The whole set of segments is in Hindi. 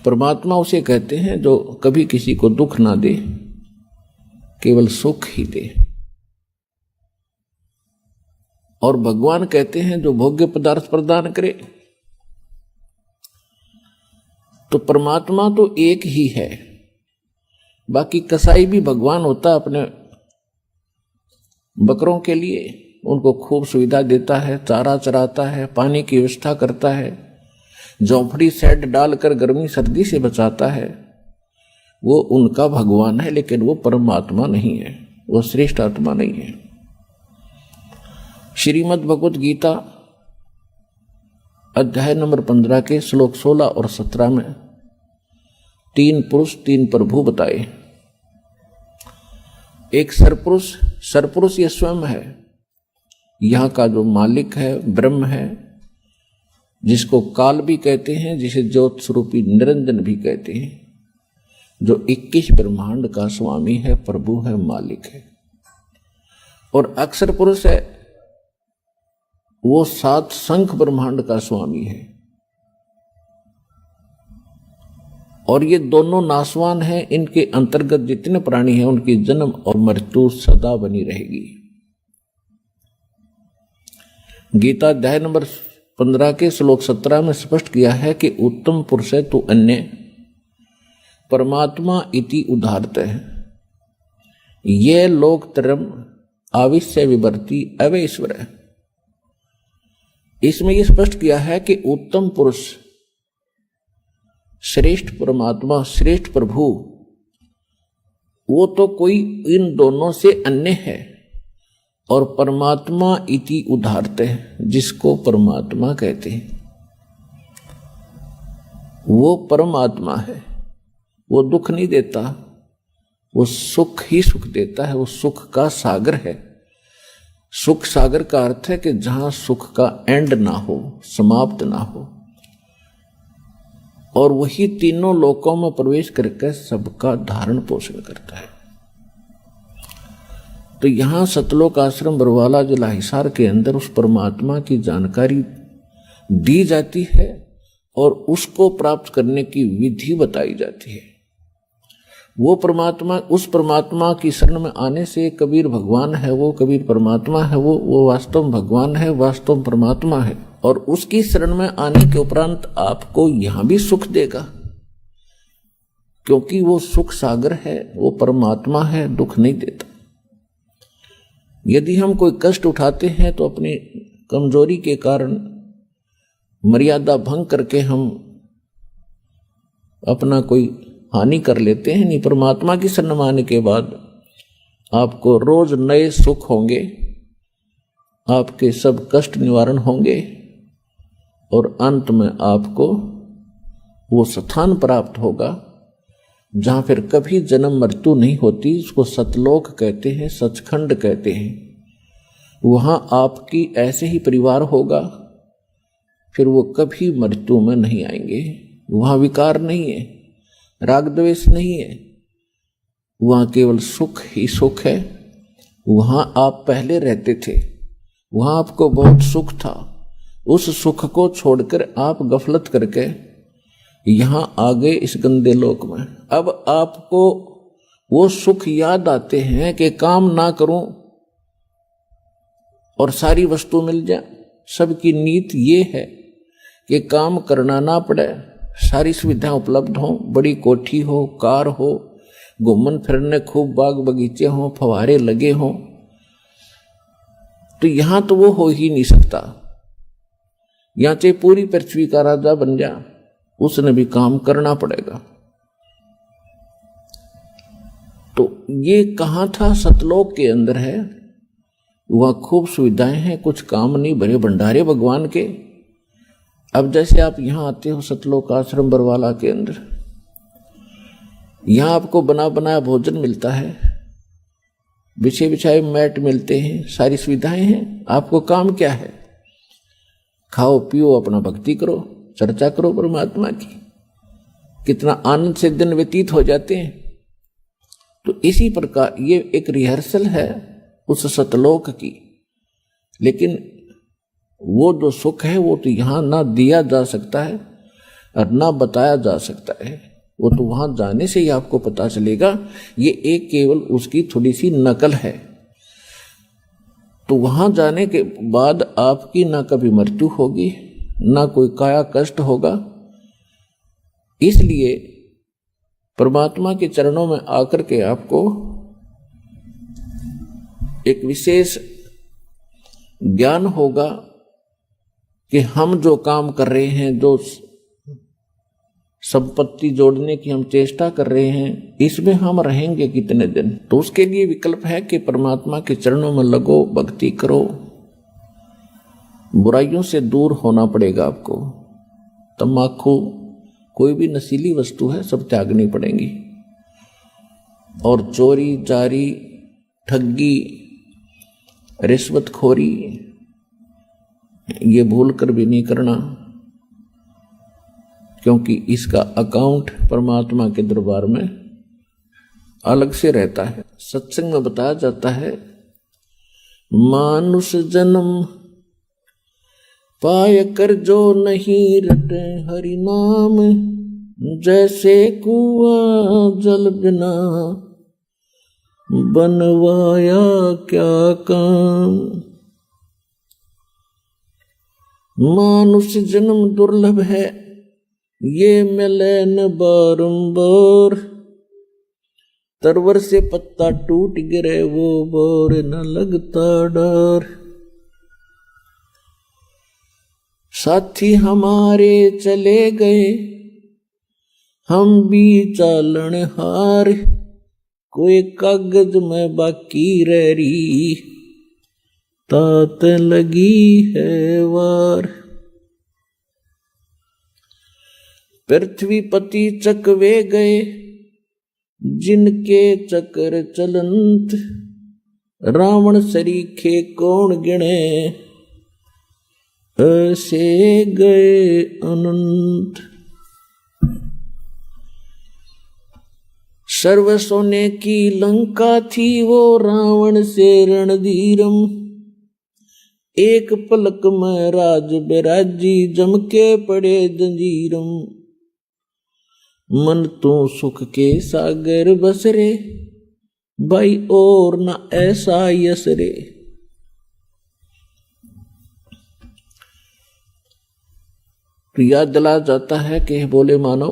परमात्मा उसे कहते हैं जो कभी किसी को दुख ना दे, केवल सुख ही दे। और भगवान कहते हैं जो भोग्य पदार्थ प्रदान करे। तो परमात्मा तो एक ही है, बाकी कसाई भी भगवान होता है। अपने बकरों के लिए उनको खूब सुविधा देता है, चारा चराता है, पानी की व्यवस्था करता है, झोंपड़ी सेट डालकर गर्मी सर्दी से बचाता है। वो उनका भगवान है, लेकिन वो परमात्मा नहीं है, वो श्रेष्ठ आत्मा नहीं है। श्रीमद् भगवत गीता अध्याय नंबर 15 के श्लोक 16 और 17 में 3 पुरुष 3 प्रभु बताए। एक सरपुरुष ये स्वयं है, यहाँ का जो मालिक है ब्रह्म है, जिसको काल भी कहते हैं, जिसे ज्योत स्वरूपी निरंजन भी कहते हैं, जो 21 ब्रह्मांड का स्वामी है, प्रभु है, मालिक है। और अक्षर पुरुष है, वो 7 शंख ब्रह्मांड का स्वामी है। और ये दोनों नाशवान हैं, इनके अंतर्गत जितने प्राणी हैं उनकी जन्म और मृत्यु सदा बनी रहेगी। गीता अध्याय नंबर 15 के श्लोक 17 में स्पष्ट किया है कि उत्तम पुरुष है तो अन्य परमात्मा इति उदाहरत है, ये लोक तरम आविश्य विवर्ती अवैश्वर है। इसमें यह स्पष्ट किया है कि उत्तम पुरुष, श्रेष्ठ परमात्मा, श्रेष्ठ प्रभु, वो तो कोई इन दोनों से अन्य है। और परमात्मा इति उदाहरत है, जिसको परमात्मा कहते हैं, वो परमात्मा है। वो दुख नहीं देता, वो सुख ही सुख देता है, वो सुख का सागर है। सुख सागर का अर्थ है कि जहां सुख का एंड ना हो, समाप्त ना हो। और वही तीनों लोकों में प्रवेश करके सबका धारण पोषण करता है। तो यहां सतलोक आश्रम बरवाला जिला हिसार के अंदर उस परमात्मा की जानकारी दी जाती है और उसको प्राप्त करने की विधि बताई जाती है। वो परमात्मा, उस परमात्मा की शरण में आने से कबीर भगवान है, वो कबीर परमात्मा है, वो वास्तव में भगवान है, वास्तव में परमात्मा है। और उसकी शरण में आने के उपरांत आपको यहां भी सुख देगा, क्योंकि वो सुख सागर है, वो परमात्मा है, दुख नहीं देता। यदि हम कोई कष्ट उठाते हैं तो अपनी कमजोरी के कारण मर्यादा भंग करके हम अपना कोई हानि कर लेते हैं। नहीं, परमात्मा की शरण में आने के बाद आपको रोज नए सुख होंगे, आपके सब कष्ट निवारण होंगे और अंत में आपको वो स्थान प्राप्त होगा जहां फिर कभी जन्म मृत्यु नहीं होती। उसको सतलोक कहते हैं, सचखंड कहते हैं। वहां आपकी ऐसे ही परिवार होगा, फिर वो कभी मृत्यु में नहीं आएंगे। वहां विकार नहीं है, राग द्वेष नहीं है, वहां केवल सुख ही सुख है। वहां आप पहले रहते थे, वहां आपको बहुत सुख था, उस सुख को छोड़कर आप गफलत करके यहां आ गए इस गंदे लोक में। अब आपको वो सुख याद आते हैं कि काम ना करूं और सारी वस्तु मिल जाए। सबकी नीत ये है कि काम करना ना पड़े, सारी सुविधाएं उपलब्ध हों, बड़ी कोठी हो, कार हो, घूमन फिरने खूब बाग बगीचे हों, फवारे लगे हों। तो यहां तो वो हो ही नहीं सकता। यहां चाहे पूरी पृथ्वी का राजा बन जा, उसने भी काम करना पड़ेगा। तो ये कहां था? सतलोक के अंदर है। वहां खूब सुविधाएं हैं, कुछ काम नहीं, भरे भंडारे भगवान के। अब जैसे आप यहां आते हो सतलोक आश्रम बरवाला के अंदर, यहां आपको बना बनाया भोजन मिलता है, बिछे बिछाए मैट मिलते हैं, सारी सुविधाएं हैं। आपको काम क्या है? खाओ पियो, अपना भक्ति करो, चर्चा करो परमात्मा की। कितना आनंद से दिन व्यतीत हो जाते हैं। तो इसी प्रकार ये एक रिहर्सल है उस सतलोक की। लेकिन वो जो सुख है वो तो यहां ना दिया जा सकता है, और ना बताया जा सकता है। वो तो वहां जाने से ही आपको पता चलेगा। ये एक केवल उसकी थोड़ी सी नकल है। तो वहां जाने के बाद आपकी ना कभी मृत्यु होगी, ना कोई काया कष्ट होगा। इसलिए परमात्मा के चरणों में आकर के आपको एक विशेष ज्ञान होगा कि हम जो काम कर रहे हैं, जो संपत्ति जोड़ने की हम चेष्टा कर रहे हैं, इसमें हम रहेंगे कितने दिन। तो उसके लिए विकल्प है कि परमात्मा के चरणों में लगो, भक्ति करो। बुराइयों से दूर होना पड़ेगा आपको। तम्बाकू, कोई भी नशीली वस्तु है, सब त्यागनी पड़ेंगी। और चोरी, जारी, ठगी, रिश्वतखोरी, ये भूल कर भी नहीं करना, क्योंकि इसका अकाउंट परमात्मा के दरबार में अलग से रहता है। सत्संग में बताया जाता है, मानुष जन्म पाय कर जो नहीं रटे हरि नाम, जैसे कुआं जल बिना बनवाया क्या काम। मानुष जन्म दुर्लभ है, ये मिले न बारंबार। तरवर से पत्ता टूट गिरे वो बोर न लगता डर। साथी हमारे चले गए, हम भी चालन हार। कोई कागज में बाकी रह रही, तात लगी है वार। पृथ्वी पति चकवे गए, जिनके चक्र चलंत। रावण सरीखे कौन गिने, ऐसे गए अनंत। सर्व सोने की लंका थी वो रावण से रणधीरम। एक पलक में राज बिराजी, जम के पड़े जंजीरम। मन तो सुख के सागर बसरे, भाई और न ऐसा यसरे। तो याद दिला जाता है कि बोले मानो,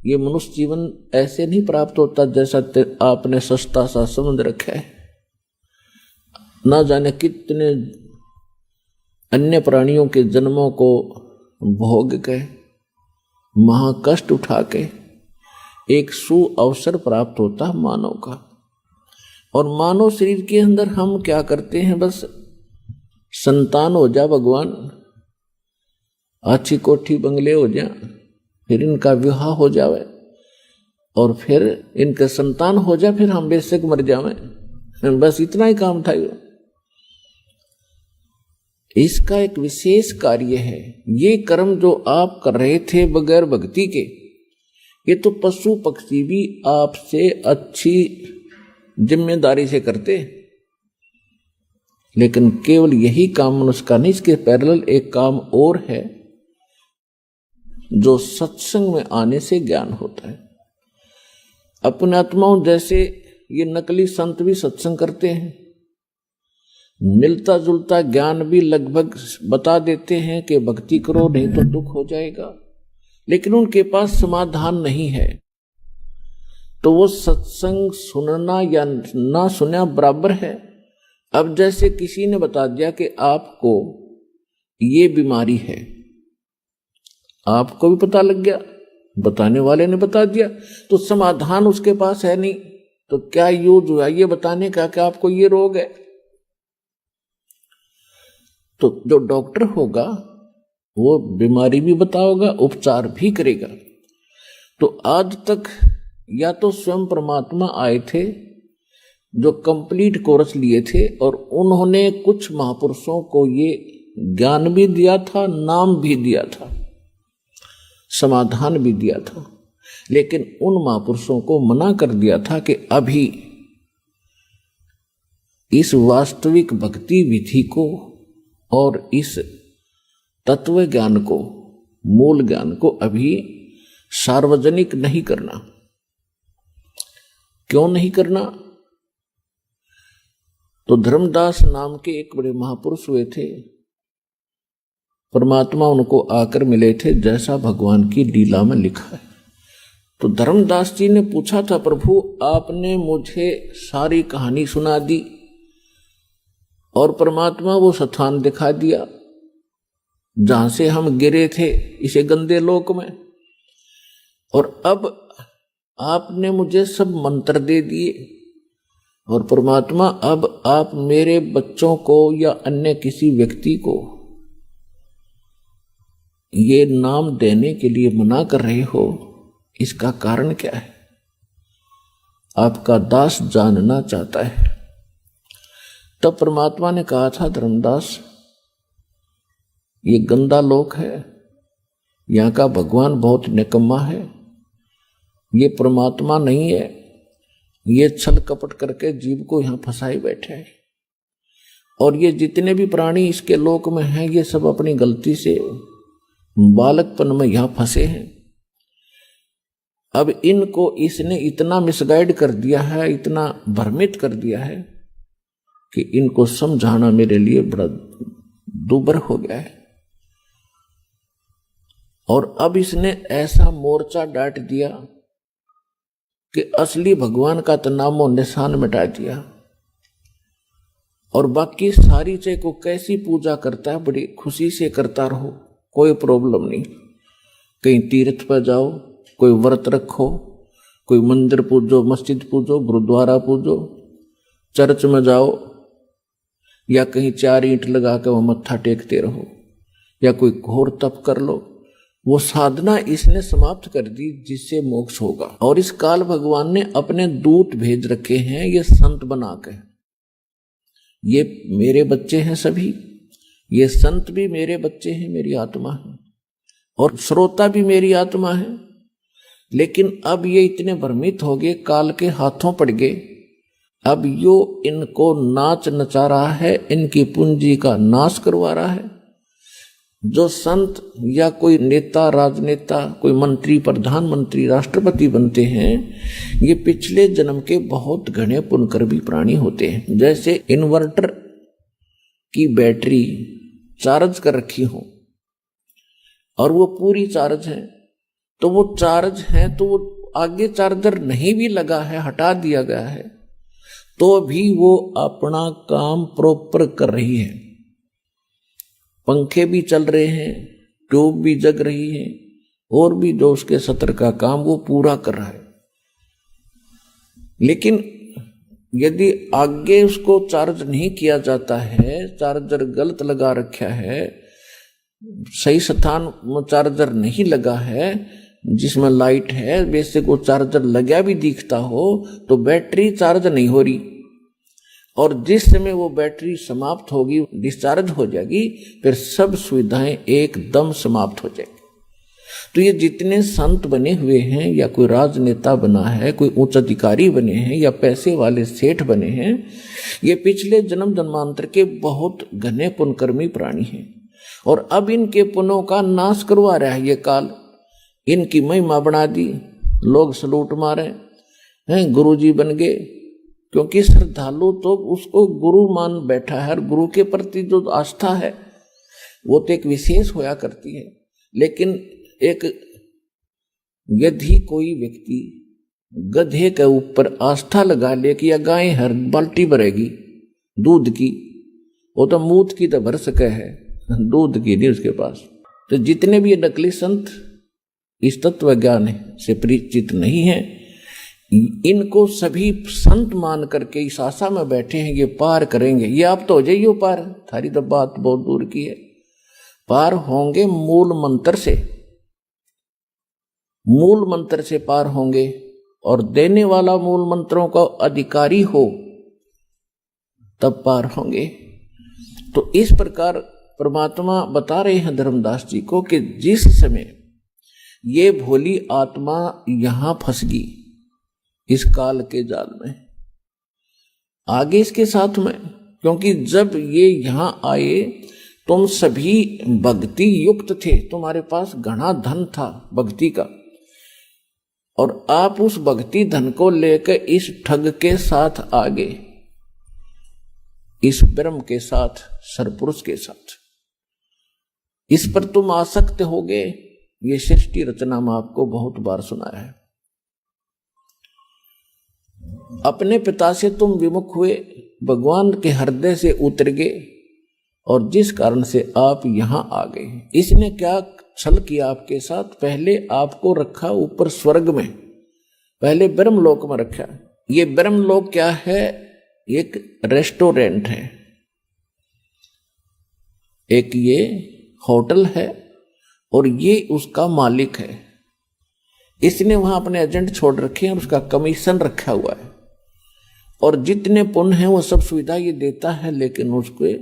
ये मनुष्य जीवन ऐसे नहीं प्राप्त होता जैसा आपने सस्ता सा समझ रखा है। ना जाने कितने अन्य प्राणियों के जन्मों को भोग के, महाकष्ट उठा के एक सु अवसर प्राप्त होता मानव का। और मानव शरीर के अंदर हम क्या करते हैं, बस संतान हो जा भगवान, अच्छी कोठी बंगले हो जा, फिर इनका विवाह हो जावे और फिर इनका संतान हो जाए, फिर हम बेशक मर जावें, बस इतना ही काम था। इसका एक विशेष कार्य है। ये कर्म जो आप कर रहे थे बगैर भक्ति के, ये तो पशु पक्षी भी आपसे अच्छी जिम्मेदारी से करते, लेकिन केवल यही काम मनुष्य का नहीं, इसके पैरेलल एक काम और है जो सत्संग में आने से ज्ञान होता है। अपने आत्माओं जैसे ये नकली संत भी सत्संग करते हैं, मिलता जुलता ज्ञान भी लगभग बता देते हैं कि भक्ति करो नहीं तो दुख हो जाएगा, लेकिन उनके पास समाधान नहीं है। तो वो सत्संग सुनना या ना सुनना बराबर है। अब जैसे किसी ने बता दिया कि आपको ये बीमारी है, आपको भी पता लग गया, बताने वाले ने बता दिया, तो समाधान उसके पास है नहीं, तो क्या यूज हुआ ये बताने का कि आपको ये रोग है। तो जो डॉक्टर होगा वो बीमारी भी बताओगा, उपचार भी करेगा। तो आज तक या तो स्वयं परमात्मा आए थे जो कंप्लीट कोर्स लिए थे, और उन्होंने कुछ महापुरुषों को ये ज्ञान भी दिया था, नाम भी दिया था, समाधान भी दिया था, लेकिन उन महापुरुषों को मना कर दिया था कि अभी इस वास्तविक भक्ति विधि को और इस तत्व ज्ञान को मूल ज्ञान को अभी सार्वजनिक नहीं करना। क्यों नहीं करना? तो धर्मदास नाम के एक बड़े महापुरुष हुए थे, परमात्मा उनको आकर मिले थे, जैसा भगवान की लीला में लिखा है। तो धर्मदास जी ने पूछा था, प्रभु आपने मुझे सारी कहानी सुना दी और परमात्मा वो स्थान दिखा दिया जहां से हम गिरे थे इसे गंदे लोक में, और अब आपने मुझे सब मंत्र दे दिए, और परमात्मा अब आप मेरे बच्चों को या अन्य किसी व्यक्ति को ये नाम देने के लिए मना कर रहे हो, इसका कारण क्या है? आपका दास जानना चाहता है। तब परमात्मा ने कहा था, धर्मदास ये गंदा लोक है, यहाँ का भगवान बहुत निकम्मा है, ये परमात्मा नहीं है, ये छल कपट करके जीव को यहाँ फंसाए बैठे है, और ये जितने भी प्राणी इसके लोक में हैं ये सब अपनी गलती से बालकपन में यहाँ फंसे हैं। अब इनको इसने इतना मिसगाइड कर दिया है, इतना भ्रमित कर दिया है कि इनको समझाना मेरे लिए बड़ा दूभर हो गया है। और अब इसने ऐसा मोर्चा डांट दिया कि असली भगवान का तो नामो निशान मिटा दिया, और बाकी सारी चीज को कैसी पूजा करता है, बड़ी खुशी से करता रहो, कोई प्रॉब्लम नहीं। कहीं तीर्थ पर जाओ, कोई व्रत रखो, कोई मंदिर पूजो, मस्जिद पूजो, गुरुद्वारा पूजो, चर्च में जाओ, या कहीं 4 ईंट लगा के वो मत्था टेकते रहो, या कोई घोर तप कर लो। वो साधना इसने समाप्त कर दी जिससे मोक्ष होगा। और इस काल भगवान ने अपने दूत भेज रखे हैं, ये संत बना के। ये मेरे बच्चे हैं सभी, ये संत भी मेरे बच्चे हैं, मेरी आत्मा है, और श्रोता भी मेरी आत्मा है। लेकिन अब ये इतने भ्रमित हो गए, काल के हाथों पड़ गए। अब यो इनको नाच नचा रहा है, इनकी पूंजी का नाश करवा रहा है। जो संत या कोई नेता, राजनेता, कोई मंत्री, प्रधानमंत्री, राष्ट्रपति बनते हैं, ये पिछले जन्म के बहुत घने पुण्यकर्मी प्राणी होते हैं। जैसे इन्वर्टर की बैटरी चार्ज कर रखी हो और वो पूरी चार्ज है, तो वो चार्ज है तो वो आगे चार्जर नहीं भी लगा है, हटा दिया गया है, तो भी वो अपना काम प्रॉपर कर रही है। पंखे भी चल रहे हैं, ट्यूब भी जग रही है, और भी जो उसके सत्र का काम वो पूरा कर रहा है। लेकिन यदि आगे उसको चार्ज नहीं किया जाता है, चार्जर गलत लगा रखा है, सही स्थान में चार्जर नहीं लगा है, जिसमें लाइट है, वैसे को चार्जर लगा भी दिखता हो, तो बैटरी चार्ज नहीं हो रही, और जिस समय वो बैटरी समाप्त होगी, डिस्चार्ज हो जाएगी, फिर सब सुविधाएं एकदम समाप्त हो जाएगी। तो ये जितने संत बने हुए हैं, या कोई राजनेता बना है, कोई उच्च अधिकारी बने हैं, या पैसे वाले सेठ बने हैं, ये पिछले जन्म जन्मांतर के बहुत घने पुण्यकर्मी प्राणी हैं, और अब इनके पुण्यों का नाश करवा रहा है ये काल। इनकी महिमा बढ़ा दी, लोग सलूट मारे हैं, गुरुजी बन गए, क्योंकि श्रद्धालु तो उसको गुरु मान बैठा है, और गुरु के प्रति जो आस्था है वो तो एक विशेष होया करती है। लेकिन एक यदि कोई व्यक्ति गधे के ऊपर आस्था लगा ले कि यह गाय हर बाल्टी भरेगी दूध की, वो तो मूत की तो भर सके है, दूध की नहीं उसके पास। तो जितने भी नकली संत इस तत्व ज्ञान से परिचित नहीं है, इनको सभी संत मान करके इस आशा में बैठे हैं ये पार करेंगे। ये आप तो हो जाइए पार, थारी तो बात बहुत दूर की है। पार होंगे मूल मंत्र से, मूल मंत्र से पार होंगे, और देने वाला मूल मंत्रों का अधिकारी हो तब पार होंगे। तो इस प्रकार परमात्मा बता रहे हैं धर्मदास जी को कि जिस समय ये भोली आत्मा यहां फंस गई इस काल के जाल में, आगे इसके साथ में, क्योंकि जब ये यहां आए तुम सभी भक्ति युक्त थे, तुम्हारे पास घना धन था भक्ति का, और आप उस भक्ति धन को लेकर इस ठग के साथ आगे, इस ब्रह्म के साथ, सरपुरुष के साथ, इस पर तुम आसक्त हो गए। ये सृष्टि रचना में आपको बहुत बार सुनाया है। अपने पिता से तुम विमुख हुए, भगवान के हृदय से उतर गए, और जिस कारण से आप यहां आ गए। इसने क्या छल किया आपके साथ? पहले आपको रखा ऊपर स्वर्ग में, पहले ब्रह्मलोक में रखा। ये ब्रह्मलोक क्या है? एक रेस्टोरेंट है, एक ये होटल है, और ये उसका मालिक है। इसने वहां अपने एजेंट छोड़ रखे हैं और उसका कमीशन रखा हुआ है, और जितने पुण्य हैं वो सब सुविधा ये देता है, लेकिन उसके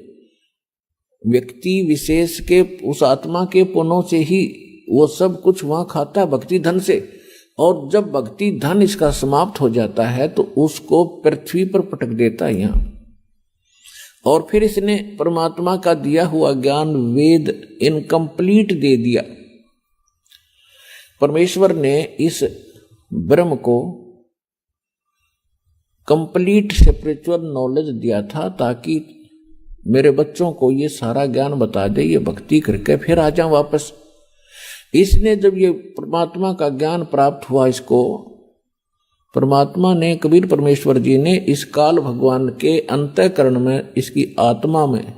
व्यक्ति विशेष के, उस आत्मा के पुण्यों से ही वो सब कुछ वहां खाता है, भक्ति धन से। और जब भक्ति धन इसका समाप्त हो जाता है तो उसको पृथ्वी पर पटक देता है यहां। और फिर इसने परमात्मा का दिया हुआ ज्ञान, वेद, इनकम्प्लीट दे दिया। परमेश्वर ने इस ब्रह्म को कंप्लीट स्पिरिचुअल नॉलेज दिया था, ताकि मेरे बच्चों को ये सारा ज्ञान बता दे, ये भक्ति करके फिर आ जाऊं वापस। इसने जब ये परमात्मा का ज्ञान प्राप्त हुआ, इसको परमात्मा ने, कबीर परमेश्वर जी ने इस काल भगवान के अंतःकरण में, इसकी आत्मा में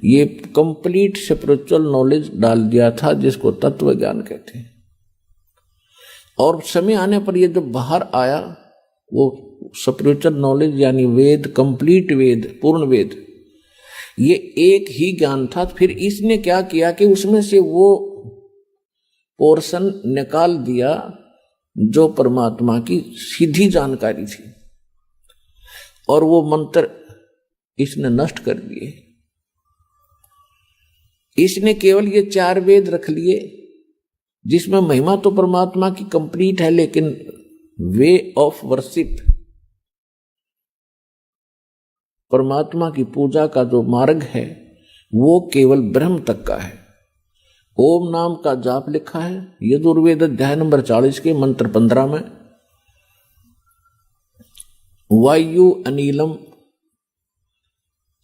ये कंप्लीट स्पिरिचुअल नॉलेज डाल दिया था, जिसको तत्व ज्ञान कहते हैं। और समय आने पर ये जब बाहर आया, वो स्पिरिचुअल नॉलेज यानी वेद, कंप्लीट वेद, पूर्ण वेद, ये एक ही ज्ञान था। फिर इसने क्या किया कि उसमें से वो पोर्शन निकाल दिया जो परमात्मा की सीधी जानकारी थी, और वो मंत्र इसने नष्ट कर दिए। इसने केवल ये 4 वेद रख लिए, जिसमें महिमा तो परमात्मा की कंप्लीट है, लेकिन वे ऑफ वर्शिप, परमात्मा की पूजा का जो मार्ग है वो केवल ब्रह्म तक का है। ओम नाम का जाप लिखा है यजुर्वेद अध्याय नंबर 40 के मंत्र 15 में। वायु अनिलम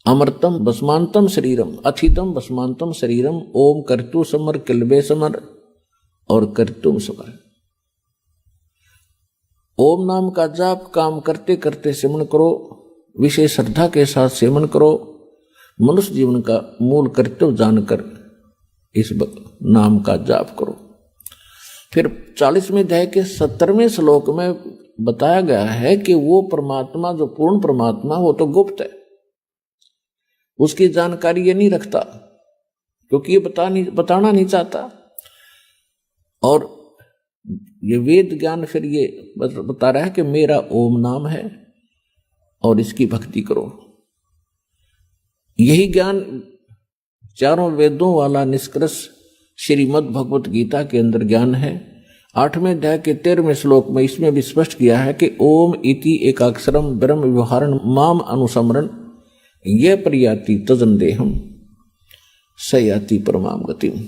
अमृतम भस्मांतम शरीरम अथितम भस्मांतम शरीरम ओम कर्तु समर किलबे समर और कर्तुम समर। ओम नाम का जाप काम करते करते सेवन करो, विशेष श्रद्धा के साथ सेवन करो, मनुष्य जीवन का मूल कर्तव्य जानकर इस नाम का जाप करो। फिर 40वें अध्याय के 17वें श्लोक में बताया गया है कि वो परमात्मा, जो पूर्ण परमात्मा, वो तो गुप्त है, उसकी जानकारी ये नहीं रखता, क्योंकि ये बताना नहीं चाहता। और ये वेद ज्ञान फिर ये बता रहा है कि मेरा ओम नाम है और इसकी भक्ति करो। यही ज्ञान चारों वेदों वाला निष्कर्ष श्रीमद् भगवत गीता के अंदर ज्ञान है। 8वें अध्याय के 13वें श्लोक में इसमें भी स्पष्ट किया है कि ओम इति एकाक्षरम ब्रह्म व्यवहारण माम अनुसमरण ये प्रयाति तजन देहम सयाति परमाम गतिम।